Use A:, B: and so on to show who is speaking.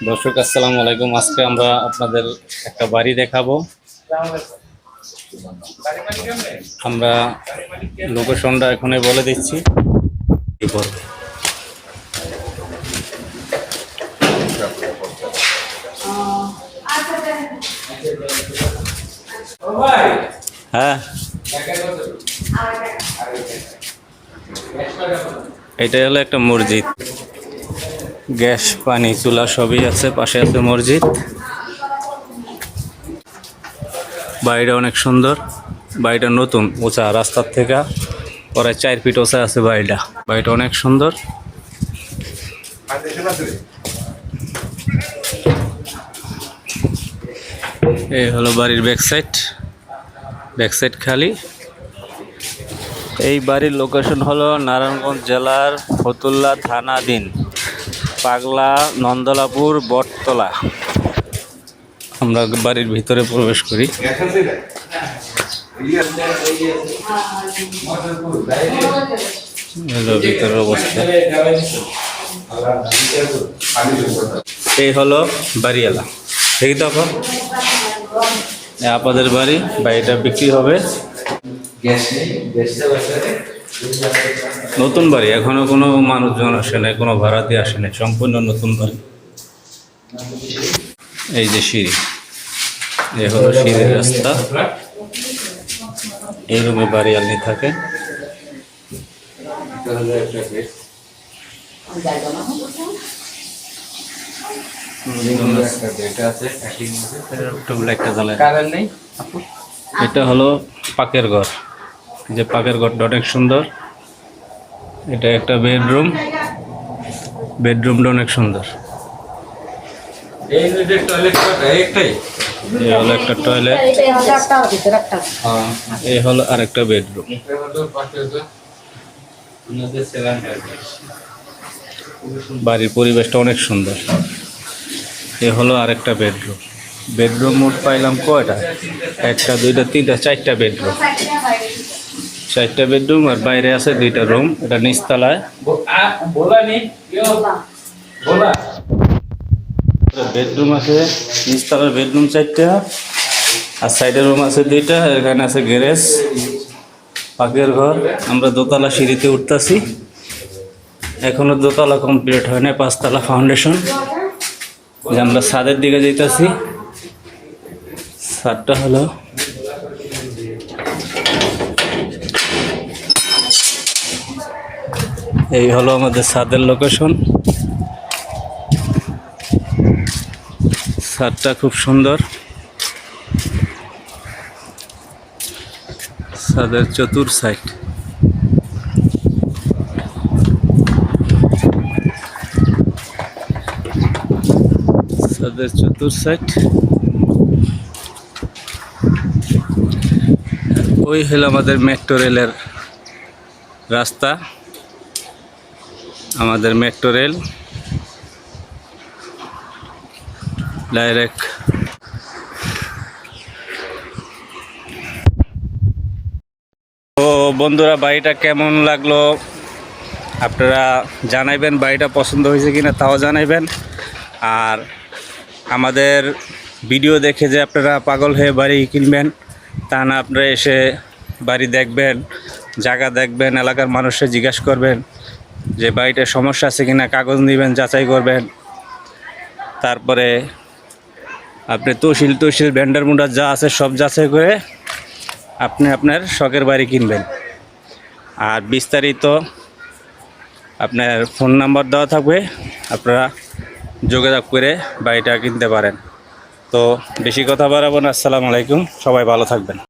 A: দর্শক আসসালামু আলাইকুম। আজকে আমরা আপনাদের একটা বাড়ি দেখাবো। আমরা লোকেশনটা এখনই বলে দিচ্ছি। হ্যাঁ, এটা হলো একটা মসজিদ। গ্যাস পানি চুলা সবই আছে, পাশে আছে মসজিদ। বাড়িটা অনেক সুন্দর। বাড়িটা নতুন, উঁচা, রাস্তার থেকে প্রায় 4 ফিট উঁচা আছে বাড়িটা অনেক সুন্দর। এই হলো বাড়ির ব্যাক সাইড খালি। এই বাড়ির লোকেশন হলো নারায়ণগঞ্জ জেলার ফতুল্লা থানাধীন পাগলা নন্দলাপুর বটতলা। আমরা বাড়ির ভিতরে প্রবেশ করি। ভিতরের অবস্থা এই হলো বাড়িওয়ালা। ঠিক তো আপনাদের বাড়িটা বিক্রি হবে। নতুন বাড়ি, এখনো কোনো মানুষজন আসে নাই, কোনো ভাড়াতে আসে নাই, সম্পূর্ণ নতুন বাড়ি। এই যে সিঁড়ি, এই হলো সিঁড়ির রাস্তা। এই রুমে বাড়িওয়ালি থাকে। এটা হলো পাকের ঘর। যে পাকের ঘরটা অনেক সুন্দর। এটা একটা বেডরুমটা অনেক সুন্দর। এই হলো একটা টয়লেট, এই হলো আরেকটা বেডরুম। বাড়ির পরিবেশটা অনেক সুন্দর। এ হলো আরেকটা বেডরুম মোট পাইলাম কয়টা? 1 2 3 4টা বেডরুম। আর বাইরে আছে 2টা রুম। এটা নিচতলায় বেডরুম আছে। নিচতলার বেডরুম 4টা, আর সাইডের রুম আছে 2টা। এখানে আছে গ্যারেজ, পাকের ঘর। আমরা দোতলা সিঁড়িতে উঠতেছি। এখনো দোতলা কমপ্লিট হয় না, 5তলা ফাউন্ডেশন। আমরা ছাদের দিকে যাইতেছি। ছাদটা হলো এই হলো আমাদের ছাদের লোকেশন। ছাদটা খুব সুন্দর। ছাদের চতুর সাইড ওই হলো আমাদের মেট্রো রেলের রাস্তা। আমাদের মেট্রো রেল ডাইরেক্ট। তো বন্ধুরা, বাড়িটা কেমন লাগলো আপনারা জানাইবেন। বাড়িটা পছন্দ হয়েছে কিনা তাও জানাইবেন। আর আমাদের ভিডিও দেখে যে আপনারা পাগল হয়ে বাড়ি কিনবেন তা না, আপনারা এসে বাড়ি দেখবেন, জায়গা দেখবেন, এলাকার মানুষকে জিজ্ঞাসা করবেন যে বাড়িটার সমস্যা আছে কিনা, কাগজ নেবেন, যাচাই করবেন। তারপরে আপনি তহসিল ভেন্ডার মুন্ডার যা আছে সব যাচাই করে আপনি আপনার শখের বাড়ি কিনবেন। আর বিস্তারিত আপনার ফোন নাম্বার দেওয়া থাকবে, আপনারা যোগাযোগ করে বাড়িটা কিনতে পারেন। তো বেশি কথা বাড়াবো না। আসসালামু আলাইকুম, সবাই ভালো থাকবেন।